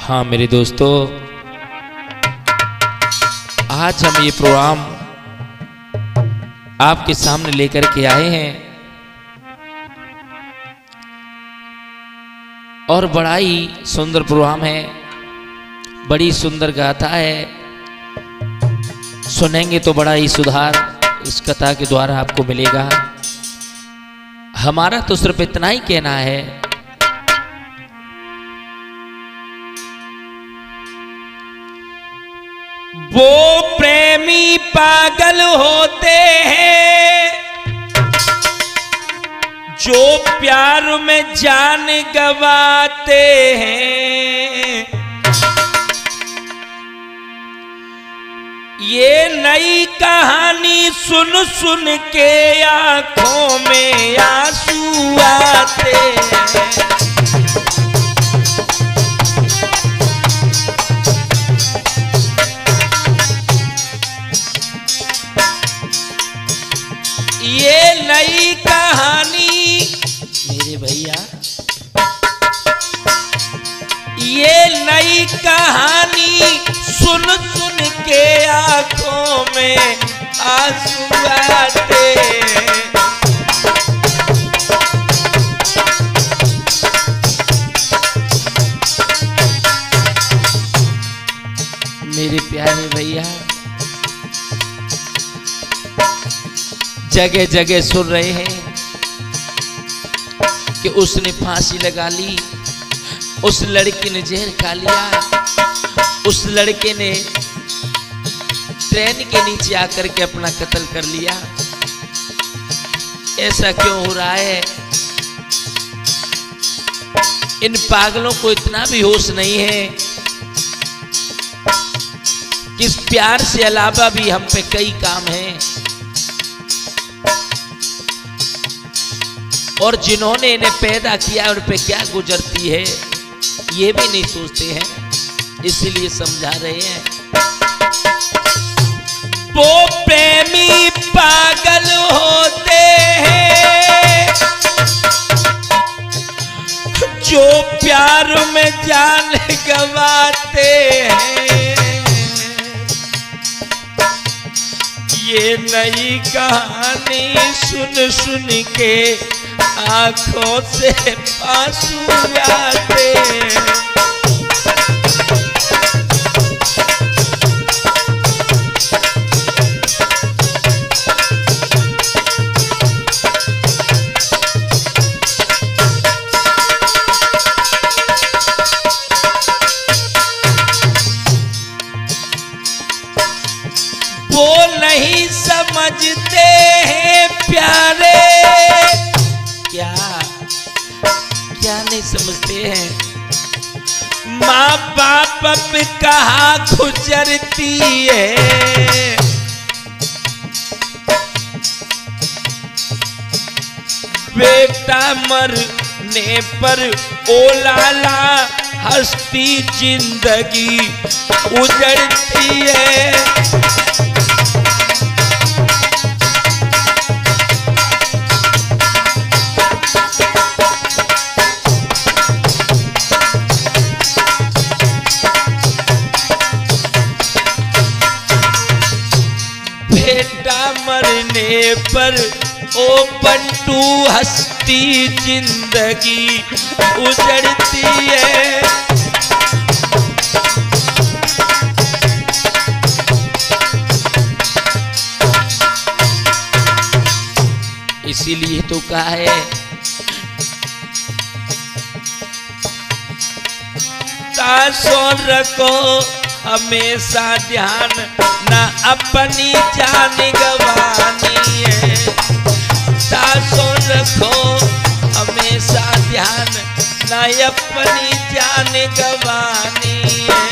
हाँ मेरे दोस्तों, आज हम ये प्रोग्राम आपके सामने लेकर के आए हैं और बड़ा ही सुंदर प्रोग्राम है, बड़ी सुंदर गाथा है। सुनेंगे तो बड़ा ही सुधार इस कथा के द्वारा आपको मिलेगा। हमारा तो सिर्फ इतना ही कहना है, वो प्रेमी पागल होते हैं जो प्यार में जान गवाते हैं। ये नई कहानी सुन सुन के आंखों में आंसू आते हैं। ये नई कहानी मेरे भैया, ये नई कहानी सुन सुन के आंखों में आंसू आते हैं। मेरे प्यारे भैया, जगह जगह सुन रहे हैं कि उसने फांसी लगा ली, उस लड़की ने जहर खा लिया, उस लड़के ने ट्रेन के नीचे आकर के अपना कत्ल कर लिया। ऐसा क्यों हो रहा है? इन पागलों को इतना भी होश नहीं है कि इस प्यार से अलावा भी हम पे कई काम हैं, और जिन्होंने इन्हें पैदा किया उन पे क्या गुजरती है ये भी नहीं सोचते हैं। इसीलिए समझा रहे हैं, वो प्रेमी पागल होते हैं जो प्यार में जान गवाते हैं। ये नई कहानी सुन सुन के आंखों से आंसू आते हैं। वो नहीं समझते हैं प्यारे, क्या नहीं समझते हैं? माँ बाप पे कहाँ गुजरती है। बेटा मरने पर ओ लाला हस्ती जिंदगी उजड़ती है। मरने पर ओ बंटू हस्ती जिंदगी उजड़ती है। इसीलिए तो कहा है, तासों रखो हमेशा ध्यान, ना अपनी जान गवानी है। तासों रखो हमेशा ध्यान, ना अपनी जान गवानी है।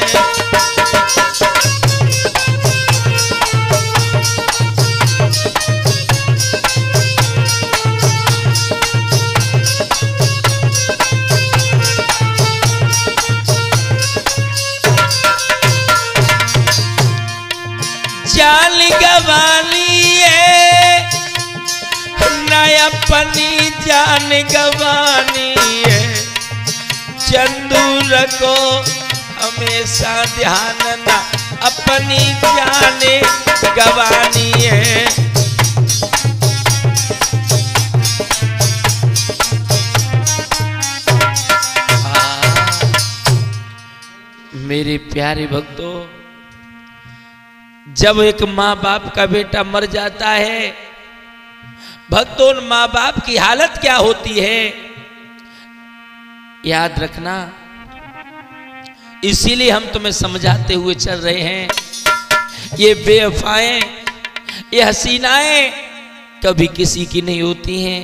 जान गवानी है, ना अपनी जान गवानी है। चंदू रखो हमेशा ध्यान ना अपनी जाने गवानी है। मेरे प्यारे भक्तों, जब एक माँ बाप का बेटा मर जाता है भक्तों, उन माँ बाप की हालत क्या होती है याद रखना। इसीलिए हम तुम्हें समझाते हुए चल रहे हैं। ये बेवफाएं, ये हसीनाएं कभी किसी की नहीं होती हैं।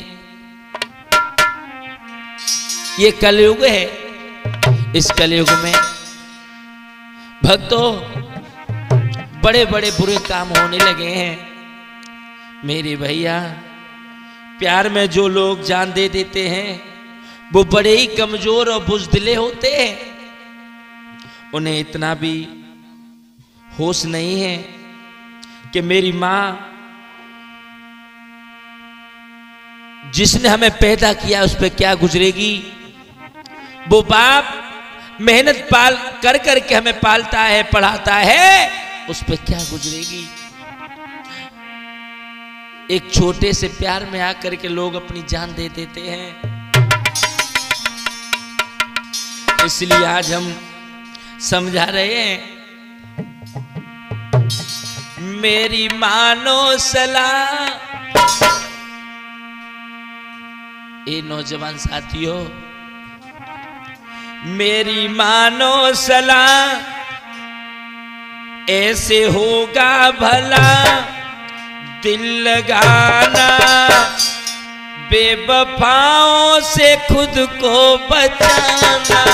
ये कलयुग है। इस कलयुग में भक्तों बड़े बड़े बुरे काम होने लगे हैं। मेरे भैया, प्यार में जो लोग जान दे देते हैं वो बड़े ही कमजोर और बुज़दिले होते हैं। उन्हें इतना भी होश नहीं है कि मेरी माँ जिसने हमें पैदा किया उस पर क्या गुजरेगी। वो बाप मेहनत पाल कर करके हमें पालता है, पढ़ाता है, उस पर क्या गुजरेगी। एक छोटे से प्यार में आकर के लोग अपनी जान दे देते हैं। इसलिए आज हम समझा रहे हैं, मेरी मानो सलाह। ये नौजवान साथियों, मेरी मानो सलाह, ऐसे होगा भला दिल लगाना, बेवफाओं से खुद को बचाना।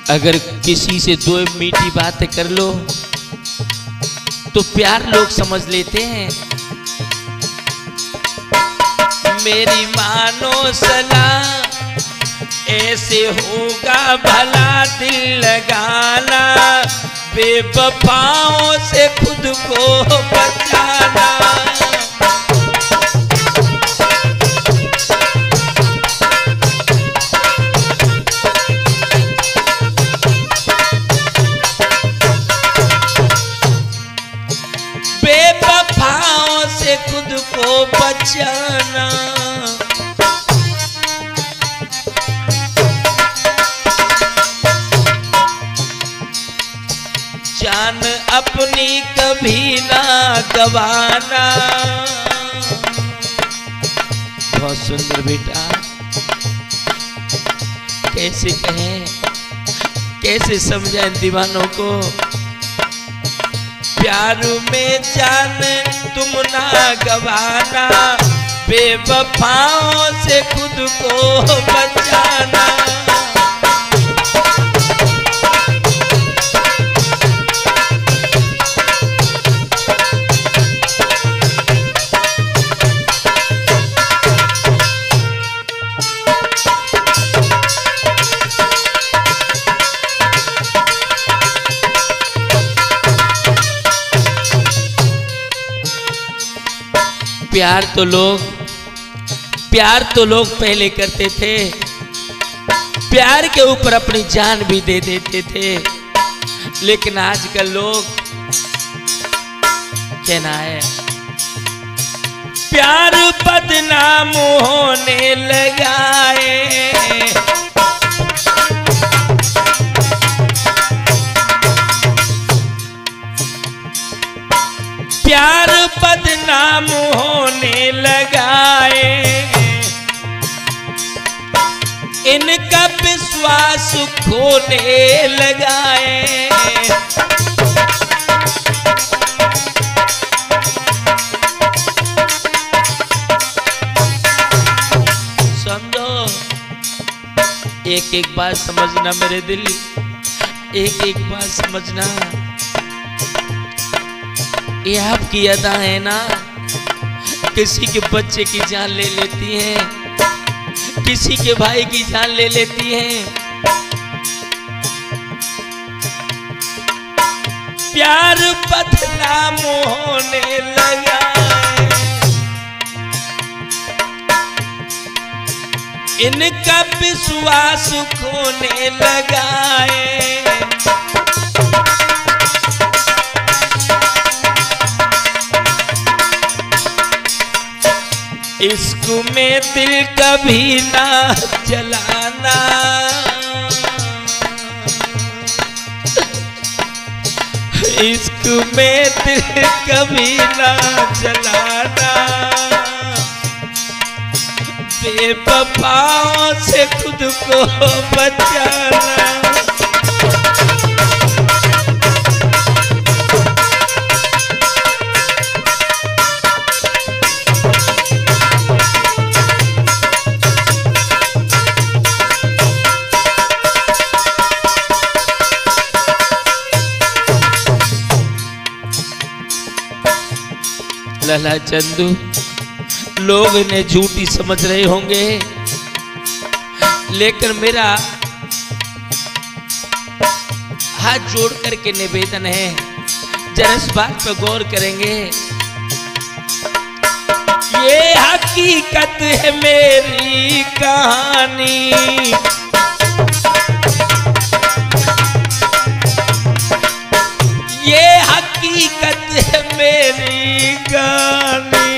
अगर किसी से दो मीठी बातें कर लो तो प्यार लोग समझ लेते हैं। मेरी मानो सलाह, ऐसे होगा भला दिल लगाना, बेवफाओं से खुद को बचाना। बेवफाओं से खुद को बचाना। जान अपनी कभी ना गवाना। बहुत सुंदर बेटा, कैसे कहें, कैसे समझाएं दीवानों को। प्यार में जान तुम ना गवाना, बेवफाओं से खुद को बचाना। प्यार तो लोग पहले करते थे, प्यार के ऊपर अपनी जान भी दे देते थे। लेकिन आजकल लोग कहना है, प्यार बदनाम होने लगा है। प्यार बदनाम होने लगाए, इनका विश्वास खोने लगाए। समझो, एक एक बात समझना मेरे दिल, एक एक बात समझना। ये आपकी अदा है ना, किसी के बच्चे की जान ले लेती हैं, किसी के भाई की जान ले लेती हैं। प्यार बदनाम होने लगा है। इनका विश्वास खोने लगा है। इश्क में दिल कभी ना जलाना, इश्क में दिल कभी ना जलाना, बेवफाओं से खुद को बचाना। लला चंदू, लोग इन्हें झूठी समझ रहे होंगे, लेकिन मेरा हाथ जोड़ करके निवेदन है, जरा इस बात पर गौर करेंगे। ये हकीकत है मेरी कहानी, ये हकीकत है मेरी कहानी।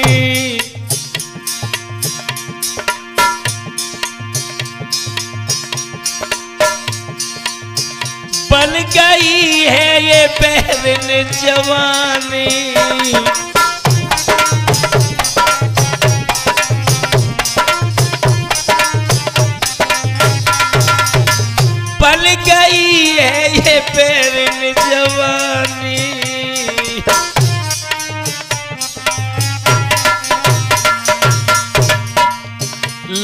बन गई है ये बहरन जवानी, बन गई है ये बहरन जवानी।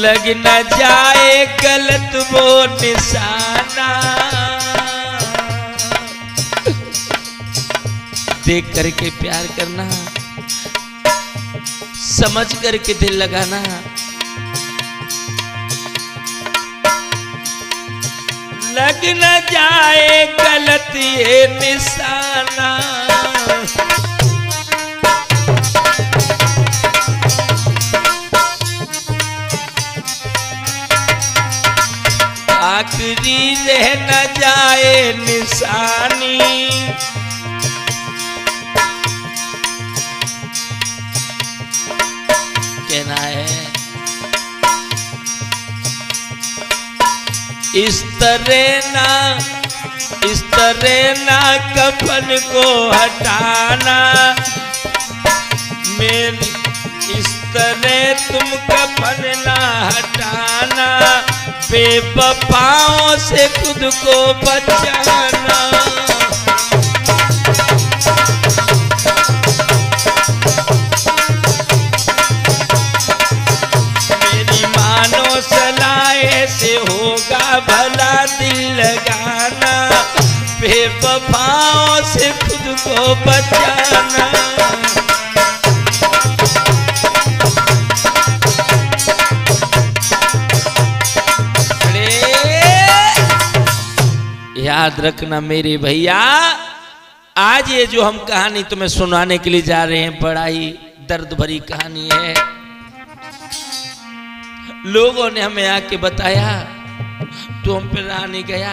लग न जाए गलत वो निशाना, देख करके प्यार करना, समझ करके दिल लगाना। लग न जाए गलत ये निशाना, आखिरी रह न जाए निशानी। कहना है इस तरह ना कफन को हटाना, मेरी इस तरह तुम कफन ना हटाना, बेवफाओं से खुद को बचाना। मेरी मानो सलाह से होगा भला दिल लगाना, बेवफाओं से खुद को बचाना। याद रखना मेरे भैया, आज ये जो हम कहानी तुम्हें सुनाने के लिए जा रहे हैं, बड़ा ही दर्द भरी कहानी है। लोगों ने हमें आके बताया तो हम पे रहा नहीं गया।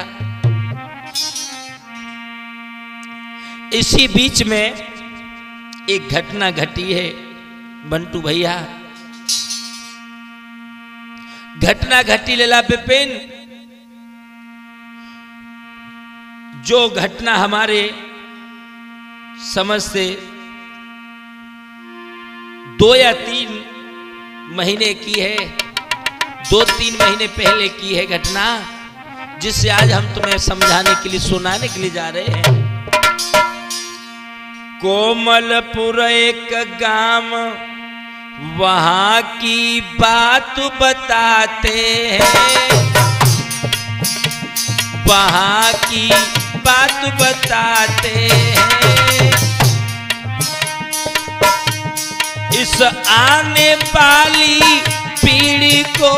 इसी बीच में एक घटना घटी है बंटू भैया। घटना घटी लला बिपिन, जो घटना हमारे समझ से 2 या 3 महीने की है, 2-3 महीने पहले की है घटना, जिससे आज हम तुम्हें समझाने के लिए, सुनाने के लिए जा रहे हैं। कोमलपुर एक गांव, वहां की बात बताते हैं, वहां की बात बताते हैं। इस आने वाली पीढ़ी को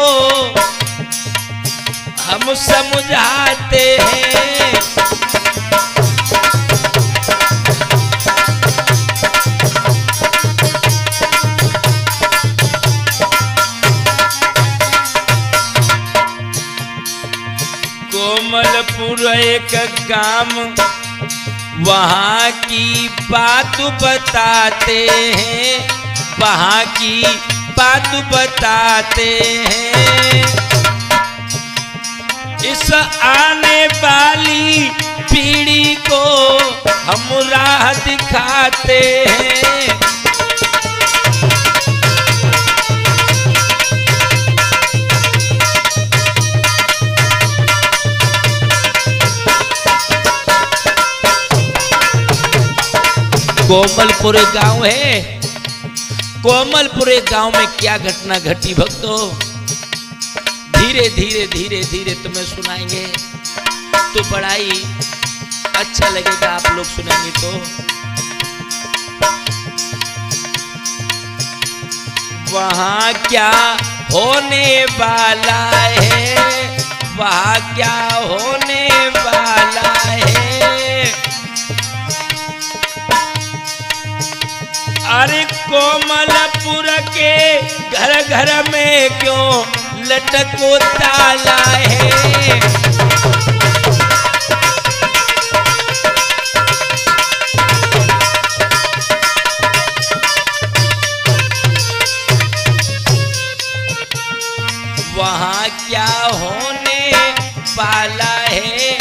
हम समझाते हैं। एक गांव वहाँ की बात बताते हैं, वहाँ की बात बताते हैं। इस आने वाली पीढ़ी को हम राह दिखाते हैं। कोमलपुर गांव है। कोमलपुर गांव में क्या घटना घटी भक्तों, धीरे धीरे धीरे धीरे तुम्हें सुनाएंगे तो बड़ा ही अच्छा लगेगा, आप लोग सुनेंगे तो। वहां क्या होने वाला है, वहां क्या होने वाला है। अरे कोमलपुर के घर घर में क्यों लटको ताला है। वहाँ क्या होने वाला है,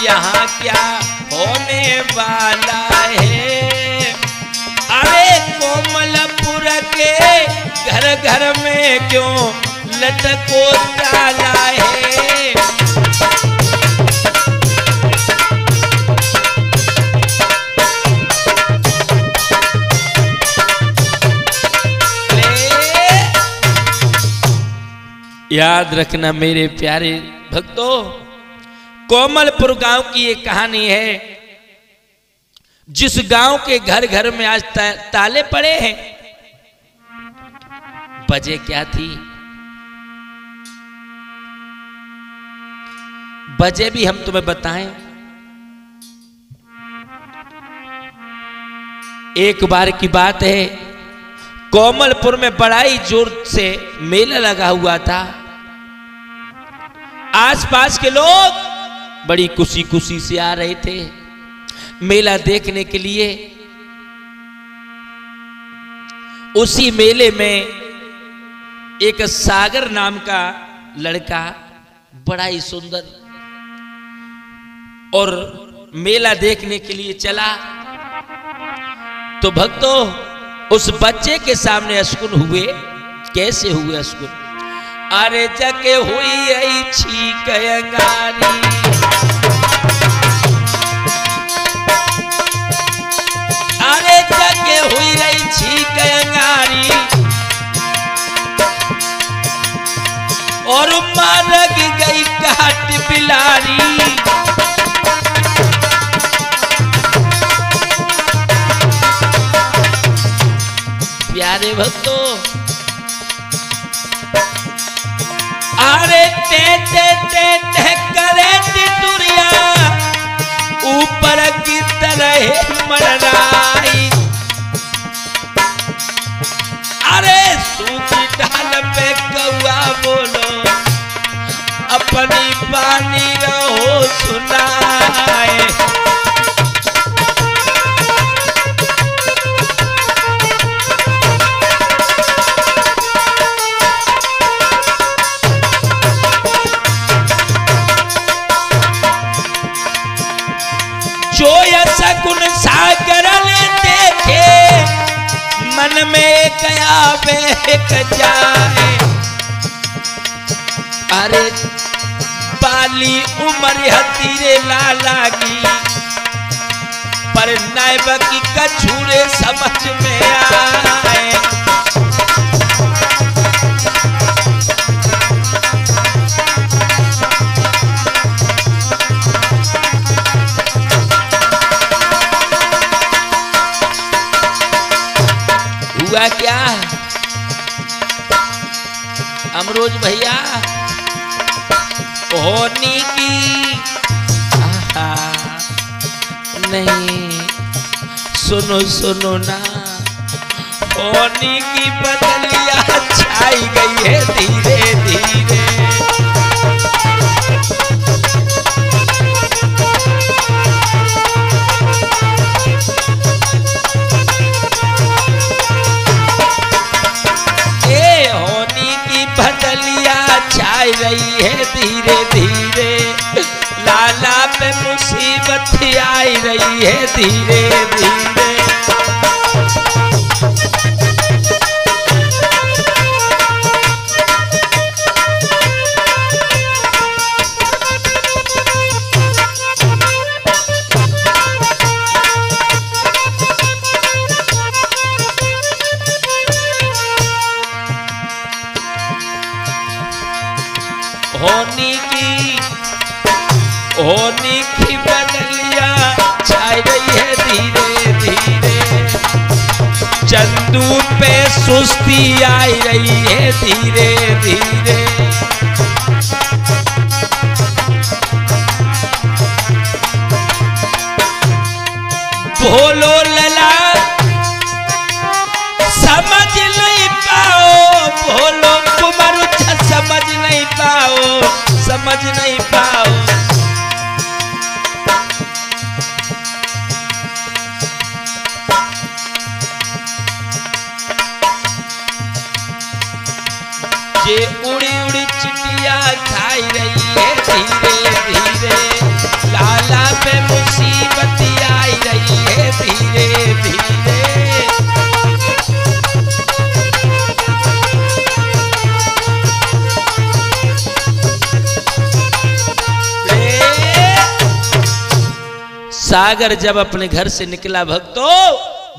यहाँ क्या होने वाला है। अरे कोमलपुर के घर घर में क्यों लटको ताला है। याद रखना मेरे प्यारे भक्तों, कोमलपुर गांव की एक कहानी है। जिस गांव के घर घर में आज ताले पड़े हैं, वजह क्या थी? वजह भी हम तुम्हें बताएं। एक बार की बात है, कोमलपुर में बड़ा ही जोर से मेला लगा हुआ था। आसपास के लोग बड़ी खुशी खुशी से आ रहे थे मेला देखने के लिए। उसी मेले में एक सागर नाम का लड़का बड़ा ही सुंदर और मेला देखने के लिए चला। तो भक्तों, उस बच्चे के सामने अशकुन हुए। कैसे हुए अशकुन? अरे जके हुई आई छीक अंगारी, अरे जके हुई रही छीक अंगारी, और मार गई काट बिलारी। प्यारे भक्तों, अरे ते ते ते ते करे टिटुरिया ऊपर की तरह मरनाई। अरे सूखी ढाल पे कौआ बोलो, अपनी पानी रहो सुनाए। जो शकुन सागर देखे, मन में गया बेक जाए। अरे बाली उम्र हतीरे लालागी, पर नायब की कछुरे समझ में आए। हुआ क्या अमरोज भैया? होनी की नहीं, सुनो सुनो ना, होनी की बदलिया छाई गई है धीरे धीरे। रही है धीरे धीरे। होनी की बदलिया छाई रही है धीरे धीरे। चंदू पे सुस्ती आई रही है धीरे धीरे। भोलो लला समझ नहीं पाओ, भोलो कुमार समझ नहीं पाओ, समझ नहीं पाओ। ये उड़ी उड़ी चिटिया खाई रही है धीरे धीरे। लाला पे मुसीबत आई रही है धीरे धीरे। सागर जब अपने घर से निकला भक्तों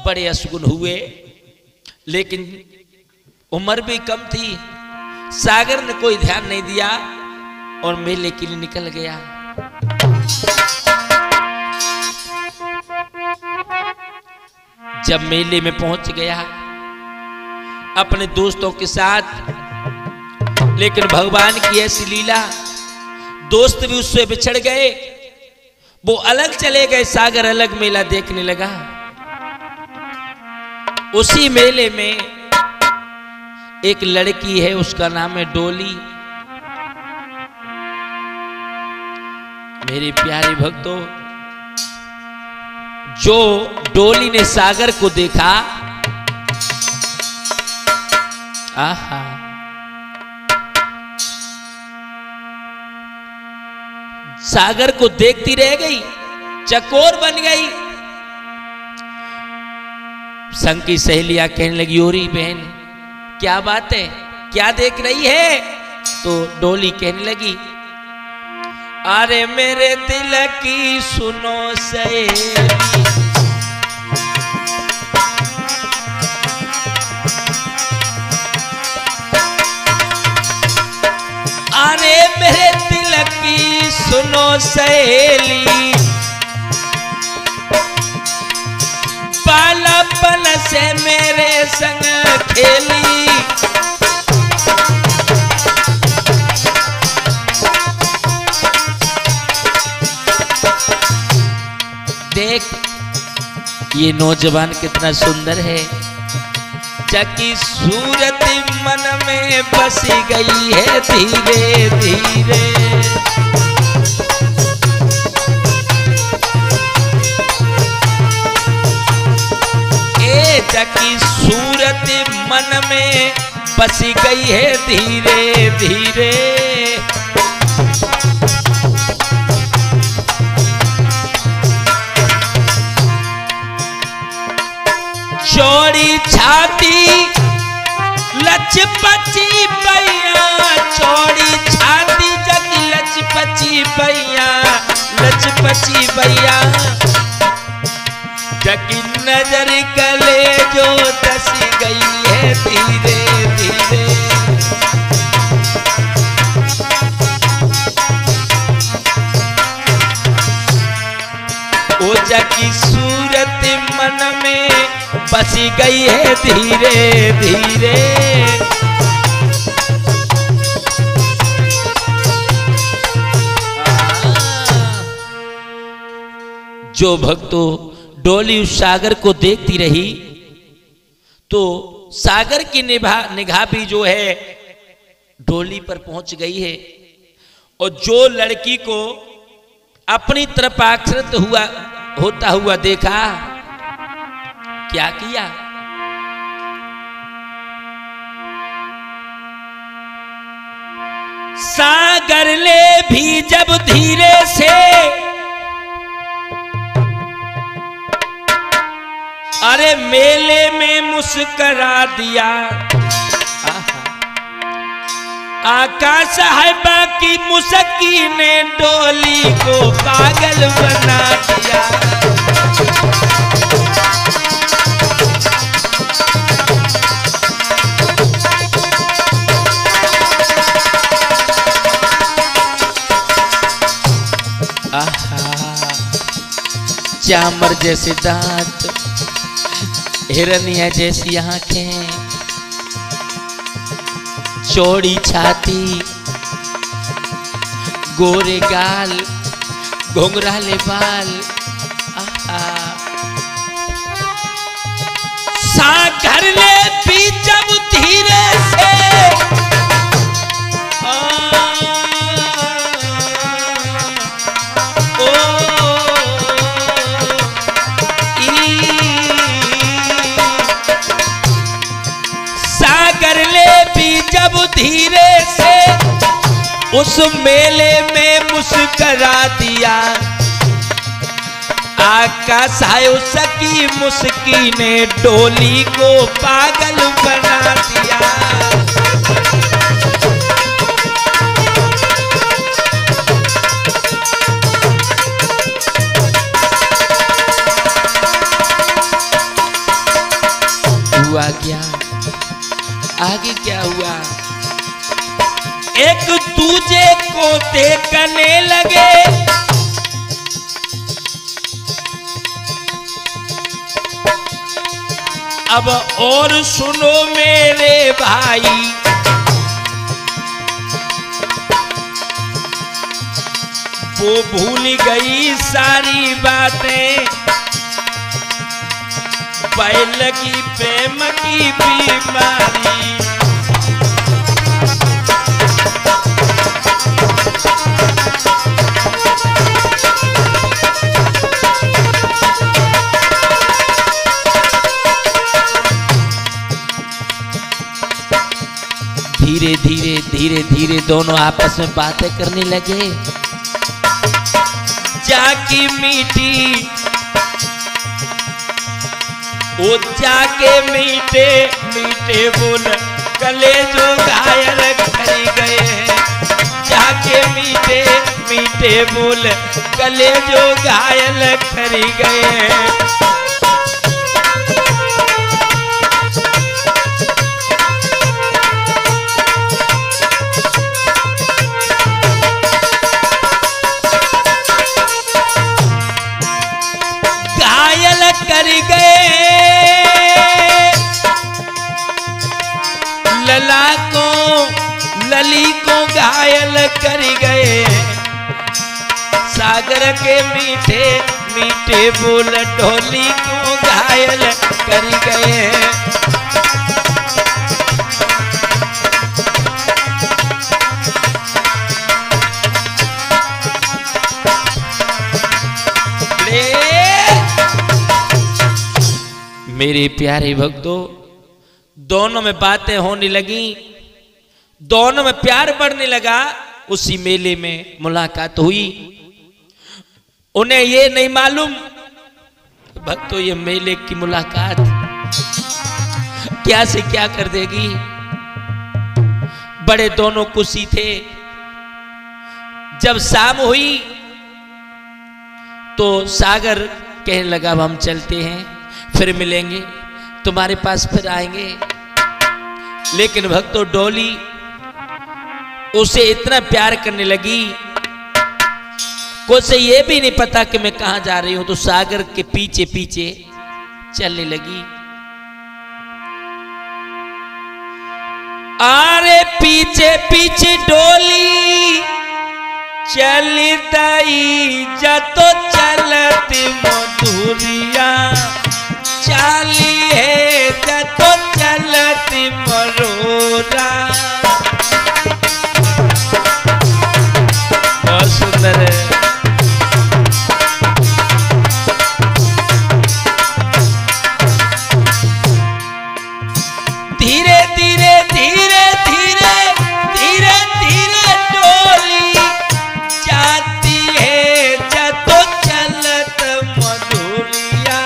बड़े असगुन हुए, लेकिन उम्र भी कम थी। सागर ने कोई ध्यान नहीं दिया और मेले के लिए निकल गया। जब मेले में पहुंच गया अपने दोस्तों के साथ, लेकिन भगवान की ऐसी लीला, दोस्त भी उससे बिछड़ गए, वो अलग चले गए, सागर अलग मेला देखने लगा। उसी मेले में एक लड़की है, उसका नाम है डोली। मेरे प्यारे भक्तों, जो डोली ने सागर को देखा, आहा, सागर को देखती रह गई, चकोर बन गई। संग की सहेलियां कहने लगी, ओरी बहन क्या बात है, क्या देख रही है? तो डोली कहने लगी, अरे मेरे दिल की सुनो सहेली, अरे मेरे दिल की सुनो सहेली, बालापन से मेरे संग खेली, देख ये नौजवान कितना सुंदर है, जकी सूरत मन में बसी गई है धीरे धीरे। जकी सूरत मन में बसी गई है धीरे धीरे। चौड़ी छाती लचपची बैया, चौड़ी छाती जगी लचपची बैया, लचपची बैया, जकी नजर गले जो दसी गई है धीरे धीरे। ओ जकी सूरत मन में बसी गई है धीरे धीरे। जो भक्तों डोली उस सागर को देखती रही, तो सागर की निगाह भी जो है डोली पर पहुंच गई है। और जो लड़की को अपनी तरफ आकर्षित होता हुआ देखा, क्या किया? सागर ले भी जब धीरे से अरे मेले में मुस्करा दिया आका साहिबा की मुस्की ने डोली को पागल बना दिया। चामर जैसे दांत, हिरनिया जैसी आंखें, चौड़ी छाती, गोरे गाल, घुंघराले बाल। सागर ले भी जब धीरे से जब धीरे से उस मेले में मुस्करा दिया आका साहिब की मुस्की ने डोली को पागल बना दिया। हुआ क्या आगे क्या हुआ? एक दूजे को देखने लगे, अब और सुनो मेरे भाई, वो भूल गई सारी बातें, बैल की प्रेम की बीमारी। धीरे धीरे धीरे धीरे दोनों आपस में बातें करने लगे। जाकी मीठी वो जाके मीठे मीठे बोल गले जो घायल कर गए हैं। जाके मीठे मीठे बोल गले जो घायल कर गए हैं। कर गए लला को लली को घायल कर गए। सागर के मीठे मीठे बोल ढोली को घायल कर गए। मेरे प्यारे भक्तों, दोनों में बातें होने लगी, दोनों में प्यार बढ़ने लगा। उसी मेले में मुलाकात हुई। उन्हें ये नहीं मालूम भक्तों ये मेले की मुलाकात क्या से क्या कर देगी। बड़े दोनों खुशी थे। जब शाम हुई तो सागर कहने लगा अब हम चलते हैं, फिर मिलेंगे, तुम्हारे पास फिर आएंगे। लेकिन भक्तों डोली उसे इतना प्यार करने लगी को उसे ये भी नहीं पता कि मैं कहां जा रही हूं, तो सागर के पीछे पीछे चलने लगी। अरे पीछे पीछे डोली चलती जतो चलती मधुरिया चाली है जतो चलती मरोरा। बहुत सुंदर है। धीरे धीरे धीरे धीरे धीरे धीरे डोली जाती है जतो चलत मधुरिया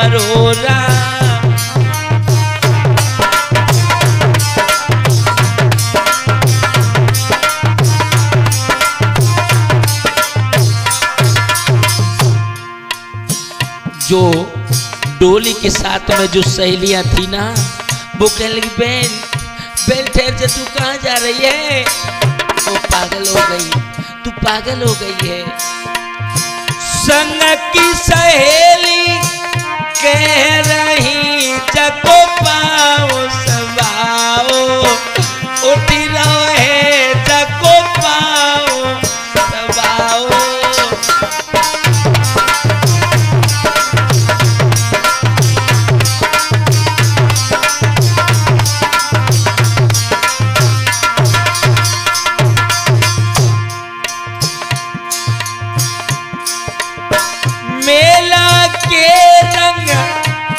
करो राम। जो डोली के साथ में जो सहेलियां थी ना, वो कहने लगी बहन बहन ठहर जा, तू कहाँ जा रही है? वो पागल हो गई, तू पागल हो गई है। संग की सहेली कह रही जको पाओ सवाओ, उठी रहे जको पाओ सवाओ। मेला के रंग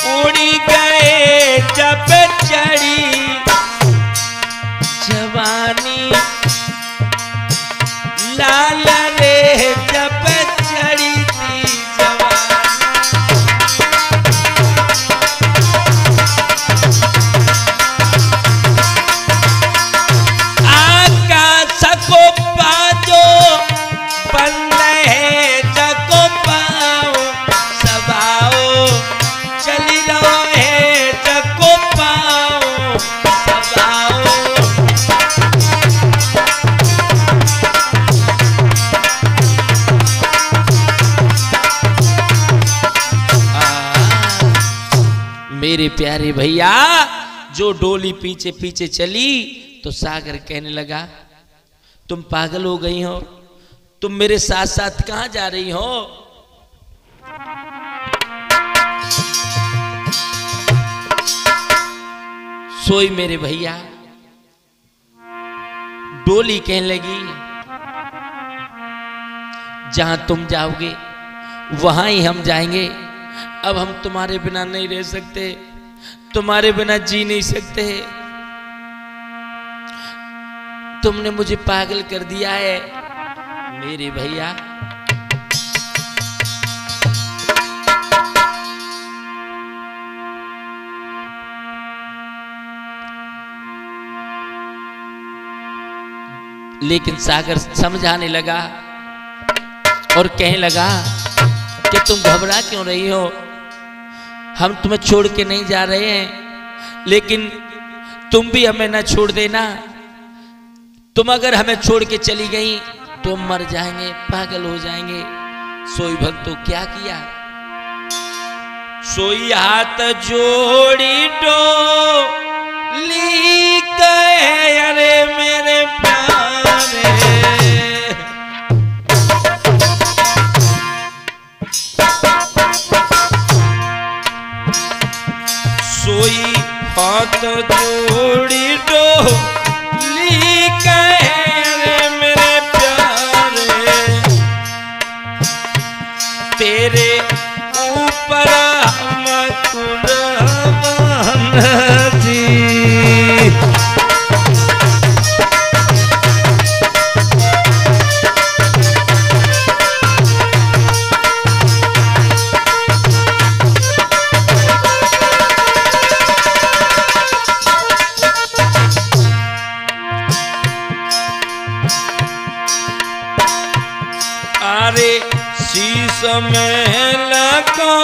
उड़ी गए जब चढ़ी जवानी, लाल रे जब चढ़ी थी जवानी। आकाश को बाजो बन रहे जको पाओ सवाओ, चली रहो है जको पाओ सवाओ। मेरे प्यारे भैया, जो डोली पीछे पीछे चली तो सागर कहने लगा तुम पागल हो गई हो, तुम मेरे साथ साथ कहां जा रही हो? सोई मेरे भैया, डोली कहने लगी जहां तुम जाओगे वहां ही हम जाएंगे। अब हम तुम्हारे बिना नहीं रह सकते, तुम्हारे बिना जी नहीं सकते। तुमने मुझे पागल कर दिया है मेरे भैया। लेकिन सागर समझाने लगा और कहने लगा कि तुम घबरा क्यों रही हो, हम तुम्हें छोड़ के नहीं जा रहे हैं, लेकिन तुम भी हमें ना छोड़ देना। तुम अगर हमें छोड़ के चली गई तो मर जाएंगे, पागल हो जाएंगे। सोई भक्तों क्या किया, सोई हाथ जोड़ी डोली कहे अरे मेरे प्यारे, सोई हाथ जोड़ी डोली कहे रे मेरे प्यारे, तेरे ऊपर हम कुर्बान जी। अरे शीश में लगा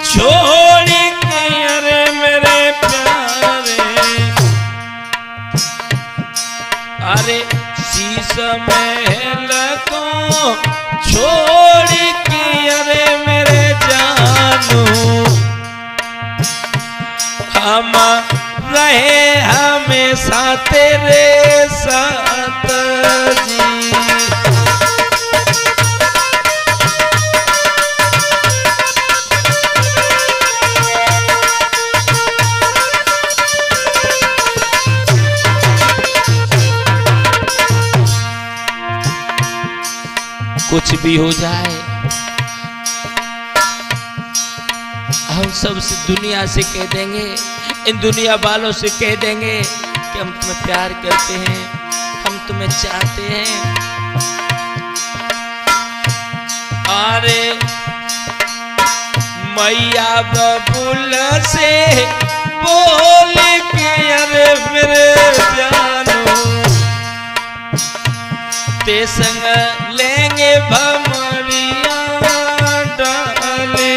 छोड़ी के अरे मेरे प्यारे, अरे शीश में लगा छोड़ी के अरे मेरे जानू, हम रहे हमेशा तेरे साथ जी। कुछ भी हो जाए, हम सब से दुनिया से कह देंगे, इन दुनिया वालों से कह देंगे कि हम तुम्हें प्यार करते हैं, हम तुम्हें चाहते हैं। अरे मैया बबुल से बोल के अरे मेरे जानो ते संग लेंगे भमरिया डाले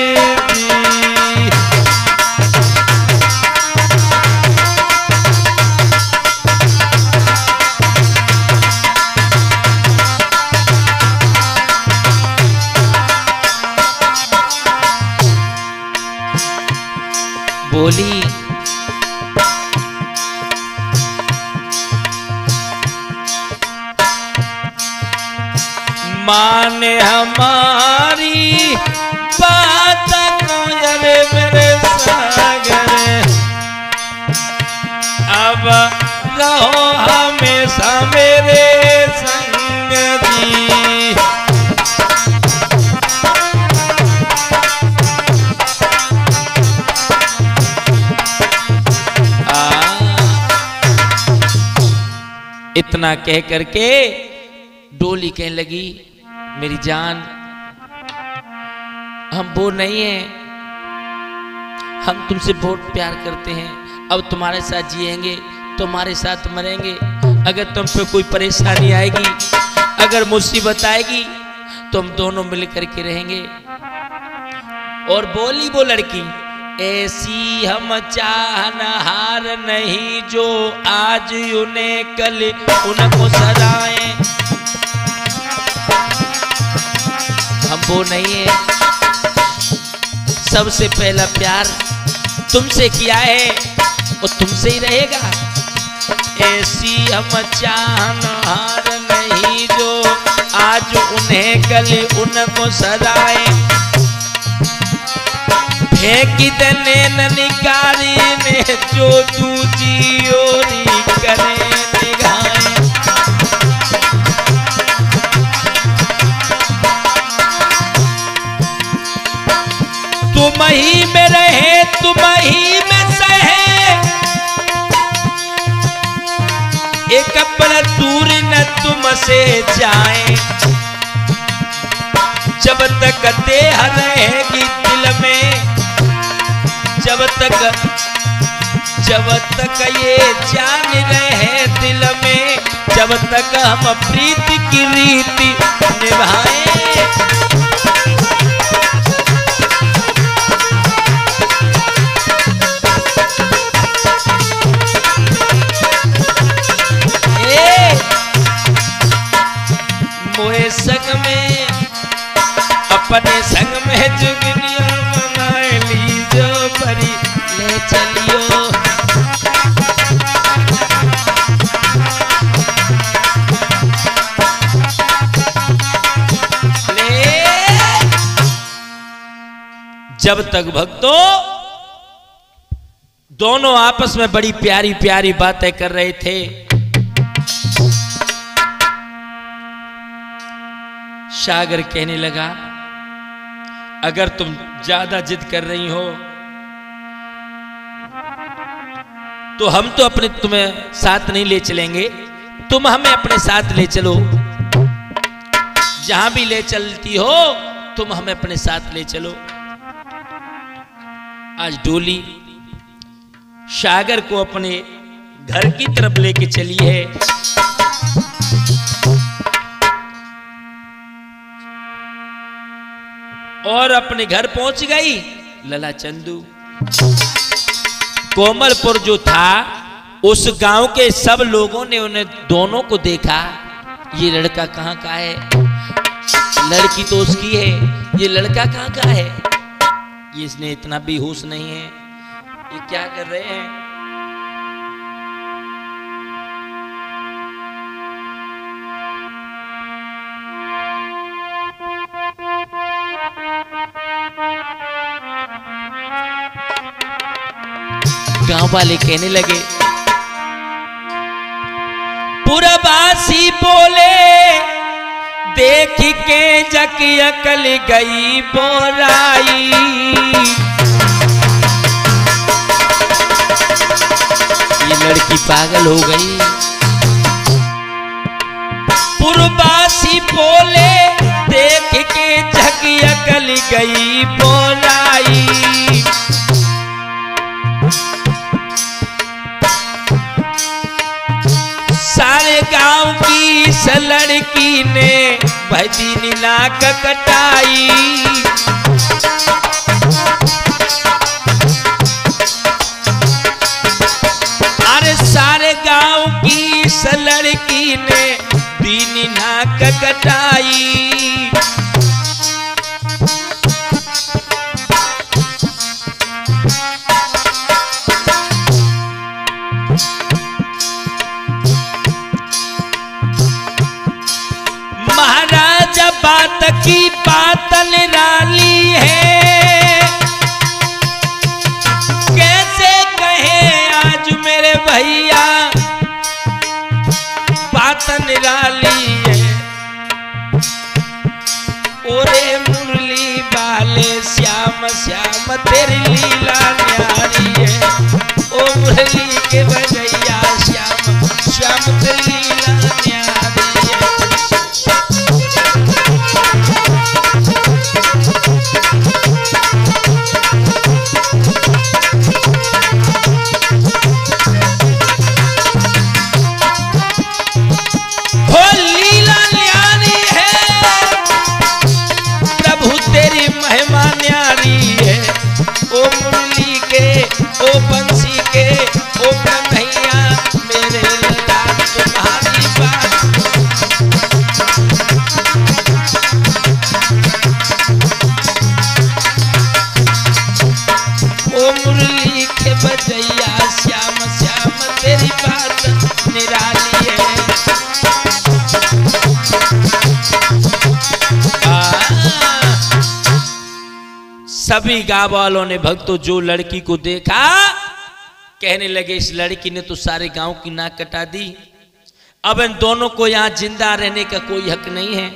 बोली माने हमारी बात को अरे मेरे सागर अब रहो हमेशा मेरे संग जी इतना कह करके डोली कहने लगी मेरी जान हम वो नहीं हैं, हम तुमसे बहुत प्यार करते हैं, अब तुम्हारे साथ जिएंगे तुम्हारे साथ मरेंगे, अगर तुम पे कोई परेशानी आएगी अगर मुसीबत आएगी तो हम दोनों मिल करके रहेंगे। और बोली वो लड़की ऐसी हम चाहनहार नहीं जो आज उन्हें कल उनको सराए, हम वो नहीं है, सबसे पहला प्यार तुमसे किया है और तुमसे ही रहेगा। ऐसी हम चाहनहार नहीं जो आज उन्हें कल उनको सराए, फेंकी देने निकारी ने जो दूजी ओरी करे निगाहें, तुम ही में रहे तुम ही में सहे, एक पल दूर न तुमसे जाए, जब तक देह रहेगी दिल में, जब तक ये जान रहे दिल में, जब तक हम प्रीति की रीति निभाएं। मोहे संग में अपने संग में जुगनिया बना लीजो परी ले चलियो, ले जब तक भक्तों दोनों आपस में बड़ी प्यारी प्यारी बातें कर रहे थे, सागर कहने लगा अगर तुम ज्यादा जिद कर रही हो तो हम तो अपने तुम्हें साथ नहीं ले चलेंगे, तुम हमें अपने साथ ले चलो, जहां भी ले चलती हो तुम हमें अपने साथ ले चलो। आज डोली सागर को अपने घर की तरफ लेके चली है। और अपने घर पहुंच गई। लला चंदू कोमलपुर जो था उस गांव के सब लोगों ने उन्हें दोनों को देखा, ये लड़का कहाँ का है, लड़की तो उसकी है, ये लड़का कहाँ का है, ये इसने इतना भी होश नहीं है, ये क्या कर रहे हैं। गांव वाले कहने लगे, पुरबासी बोले देख के जकी अकल गई बोराई, ये लड़की पागल हो गई। पुरबासी बोले देख के झकिया कल गई बोलाई। सारे गांव की इस लड़की ने भदी नाक कटाई। अरे सारे गांव की इस लड़की ने दीनी नाक कटाई। महाराजा बात की बात निराली है, कैसे कहे आज मेरे भैया बात निराली है। ओरे मुरली वाले श्याम श्याम तेरी लीला न्यारी है। ओ मुरली के बजैया श्याम श्याम तेरी लीला न्यारी है। ओ मुरली के ओ बंसी के ओ कन्हैया मेरे लाल तुम्हारी बात। ओ मुरली के बजैया श्याम श्याम तेरी बात निराली है। सभी गांव वालों ने भक्तों जो लड़की को देखा कहने लगे इस लड़की ने तो सारे गांव की नाक कटा दी, अब इन दोनों को यहां जिंदा रहने का कोई हक नहीं है।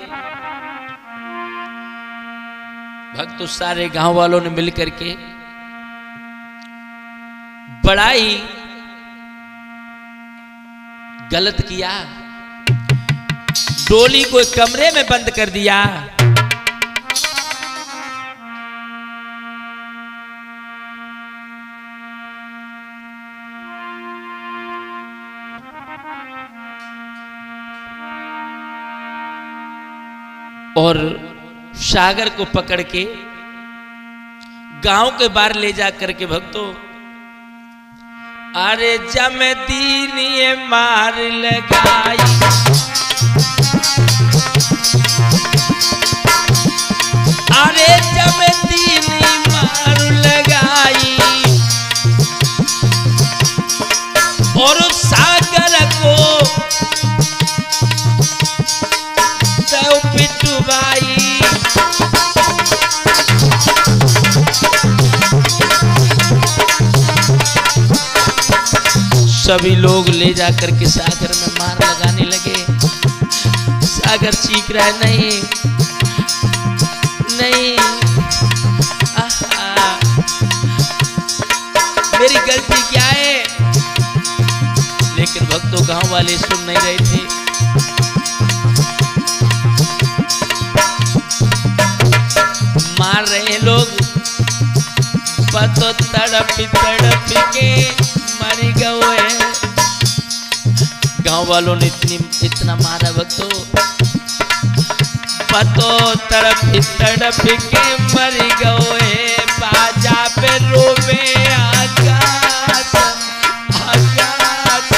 भक्तों सारे गांव वालों ने मिलकर के बड़ा ही गलत किया, डोली को एक कमरे में बंद कर दिया। और सागर को पकड़ के गांव के बाहर ले जा करके भक्तों अरे जमदीन ये मार लगाई। अरे जमदीन मार लगाई और सागर को पिटुबाई। सभी लोग ले जाकर के सागर में मार लगाने लगे। सागर चीख रहा है नहीं नहीं मेरी गलती क्या है। लेकिन भक्तों गांव वाले सुन नहीं रहे थे। मार रहे हैं लोग, पतो तड़प तड़प के मर गए। गांव वालों ने इतना मारा भक्तों, पतो तड़प तड़प के मर गए। बाजा पे रोवे आकाश आकाश,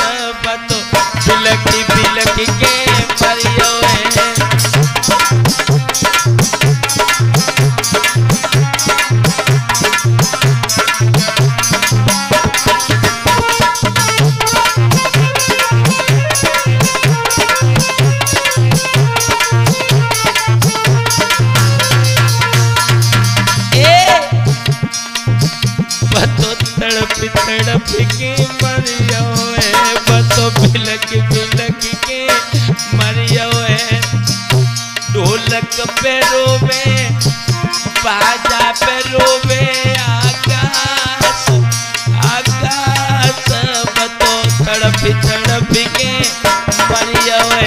पतो बिलख बिलख के मर गए। तड़प के मरियो है, बतो बिलक बिलक के मरियो है। ढोलक पे रोवे बाजा पे रोवे आकाश आकाश, बतो तड़प तड़प के मरियो है।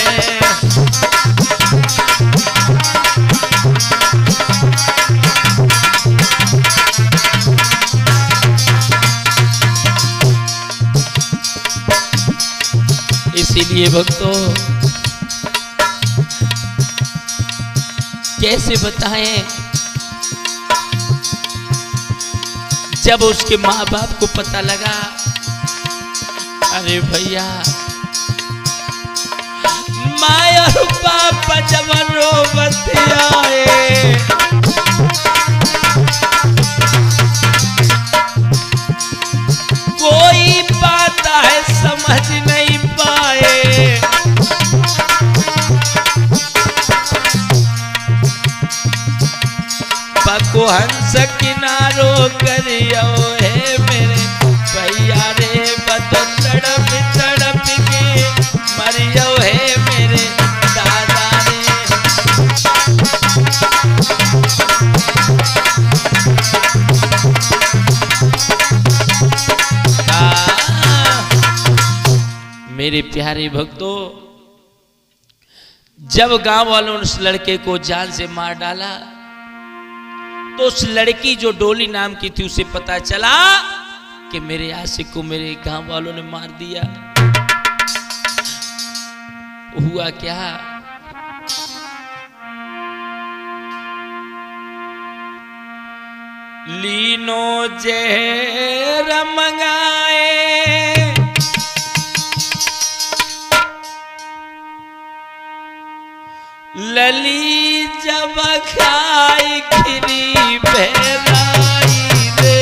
देखिए भक्तों, कैसे बताएं, जब उसके माँ बाप को पता लगा, अरे भैया माया पापा जब रोवत आए, कोई पाता है समझ नहीं पाए, पको हंस किनारो करियो है मेरे भैया रे, बतो तड़प तड़प के मरियो है मेरे दादा रे। मेरे प्यारे भक्तों, जब गांव वालों ने उस लड़के को जान से मार डाला, तो उस लड़की जो डोली नाम की थी उसे पता चला कि मेरे आशिक को मेरे गांव वालों ने मार दिया। हुआ क्या, लीनो जहर मंगाए, लली जब खाई खिरी बहराई रे,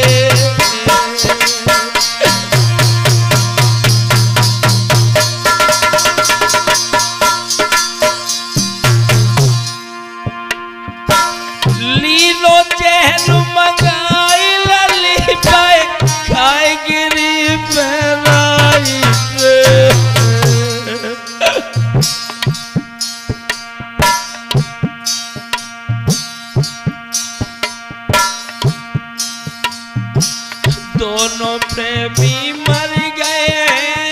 लीनो जहर मंगाई, लली खाई गिरी बहराई रे। दोनों प्रेमी मर गए,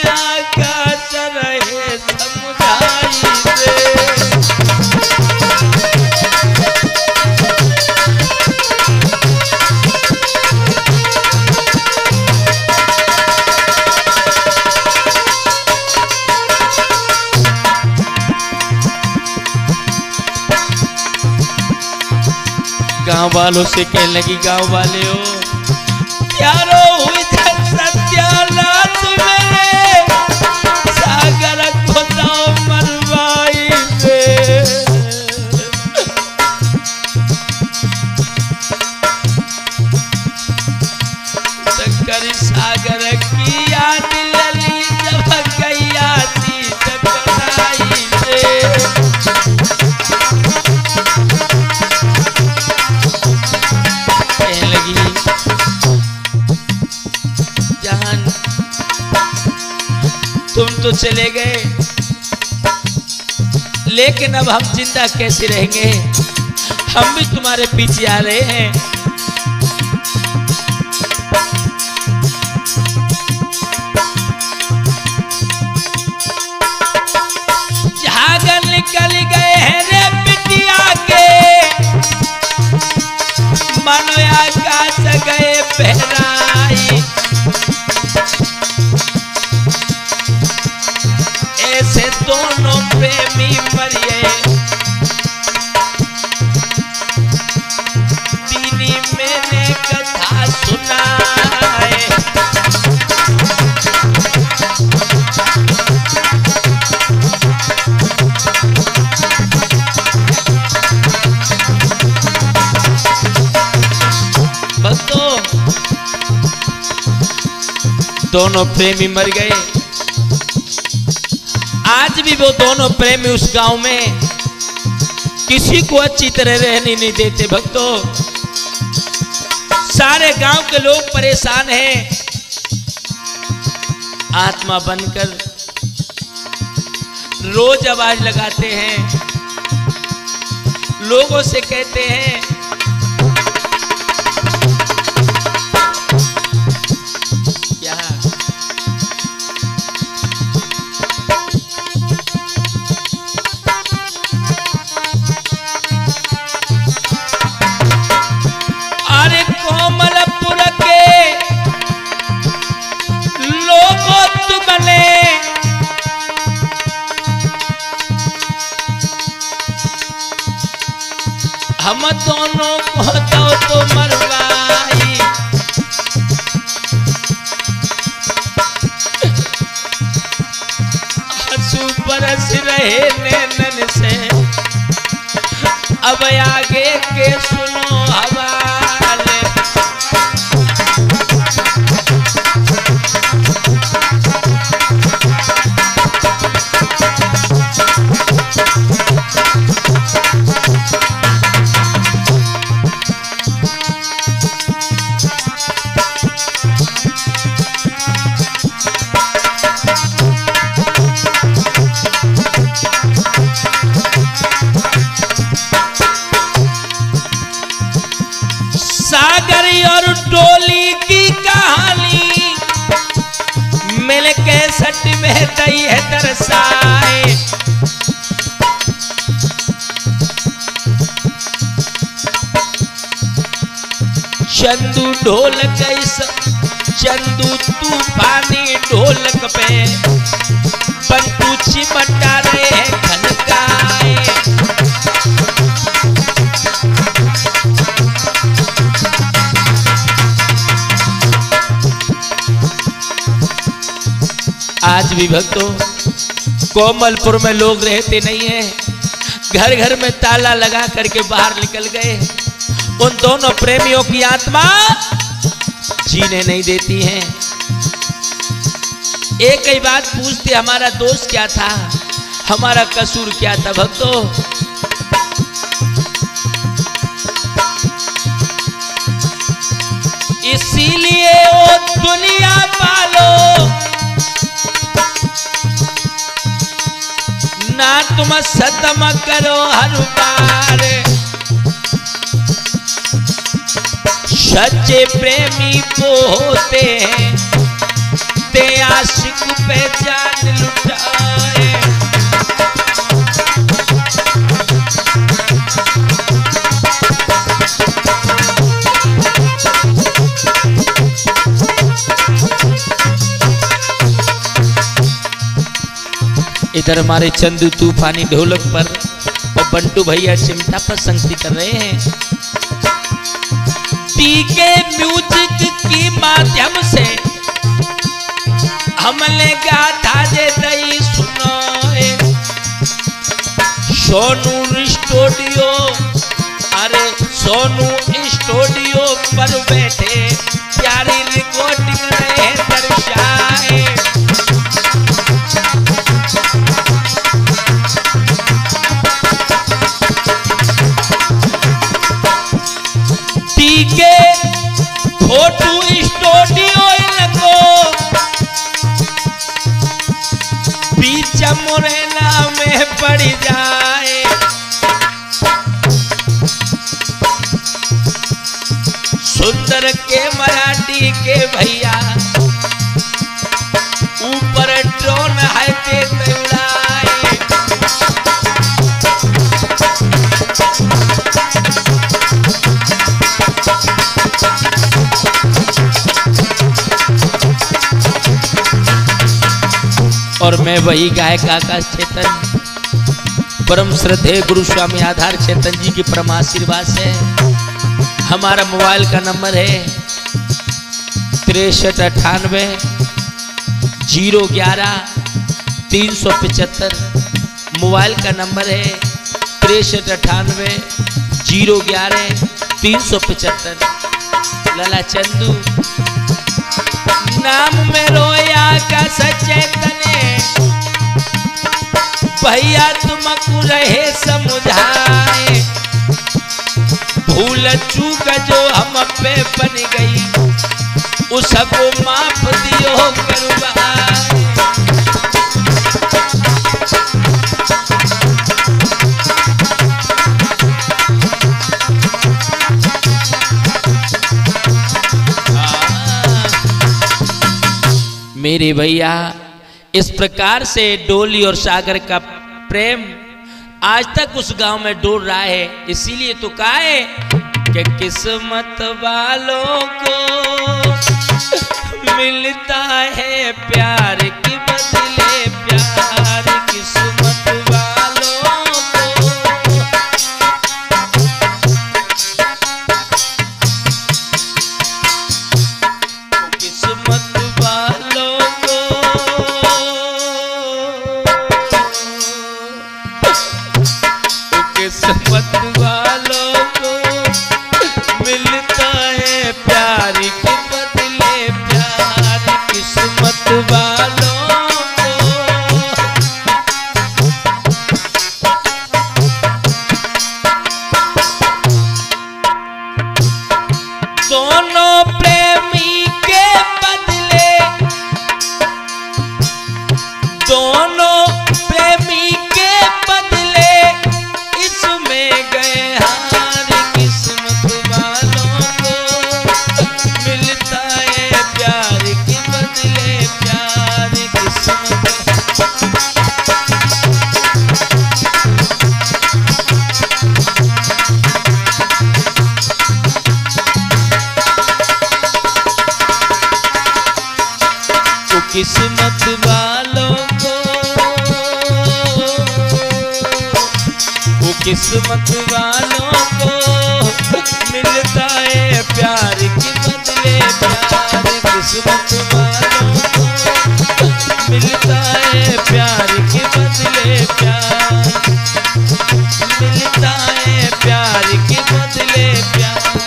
आकाश रहे समुदाय रे। गांव वालों से कहने लगी, गांव वाले हो प्यारो हुई सत्यानाश मेरे, सागर को जाओ मरवाई रे। शंकर सागर की याद लली जब गैया थी टकराई रे। कहने लगी, जान तुम तो चले गए, लेकिन अब हम जिंदा कैसे रहेंगे, हम भी तुम्हारे पीछे आ रहे हैं। झागल निकल गए हैं रे बिटिया के, मानो आकाश गए बहराई, ऐसे दोनों प्रेमी मरिए, दीनी मैंने कथा सुनाए। भक्तों, दोनों प्रेमी मर गए। आज भी वो दोनों प्रेमी उस गांव में किसी को अच्छी तरह रहने नहीं देते। भक्तों, सारे गांव के लोग परेशान हैं। आत्मा बनकर रोज आवाज लगाते हैं, लोगों से कहते हैं क्या अरे कोमलपुर के लोगों तुमने हम दोनों को तो मरवाई, आंसू बरस रहे नैनन से, अब आगे के सुनो हवाले। सागर और डोली की कहानी मिल के सट में दई है दरसाए। चंदू ढोलक चंदू तूफानी ढोलक पे बंटू चिमटा रहे हैं खनकाए। आज भी भक्तों कोमलपुर में लोग रहते नहीं हैं, घर घर में ताला लगा करके बाहर निकल गए। उन दोनों प्रेमियों की आत्मा जीने नहीं देती हैं। एक ही बात पूछते, हमारा दोष क्या था, हमारा कसूर क्या था भक्तों। इसीलिए ओ दुनिया पालो ना, तुम सतम करो हर बार। सच्चे प्रेमी वो होते हैं ते आशिक पे जान लुटाए। इधर हमारे चंदू तूफानी ढोलक पर और बंटू भैया चिमटा पर संगति कर रहे हैं। टीके म्यूजिक की माध्यम से हमने गाथा दे दई सुनो। सोनू स्टूडियो, अरे सोनू स्टूडियो पर बैठे प्यारी रिकॉर्डिंग रहे दर्शाए। के फोटो स्टूडियो लगो बीच मुरैना में पड़ जाए। सुंदर के मराठी के भैया ऊपर ड्रोन है ते उड़ाए। और मैं वही गायक आकाश चेतन, परम श्रद्धेय गुरु स्वामी आधार चेतन जी की परम आशीर्वाद से हमारा मोबाइल का नंबर है 6398 011 375। मोबाइल का नंबर है 6398 011 375। लाला चंदू नाम में रोया का सचेतन भैया तुमको रहे समझाए। भूल चूक जो हम पे बन गई उसको माफ दियो करवाए। मेरे भैया इस प्रकार से डोली और सागर का प्रेम आज तक उस गांव में डोल रहा है। इसीलिए तो कहा है कि किस्मत वालों को मिलता है प्यार के बदले प्यार। किस्मत वालों को किस्मत वालों को मिलता है प्यार के बदले प्यार, किस्मत वालों को। दोनों प्रेमी के बदले, दोनों प्रेमी के बदले इसमें गए हार, किस्मत वालों को मिलता है प्यार के बदले प्यार, किस्मत। वो किस्मत वालों को, वो किस्मत वालों को मिलता है प्यार के बदले प्यार, किस्मत वालों को मिलता है प्यार के बदले प्यार, मिलता है प्यार के बदले प्यार।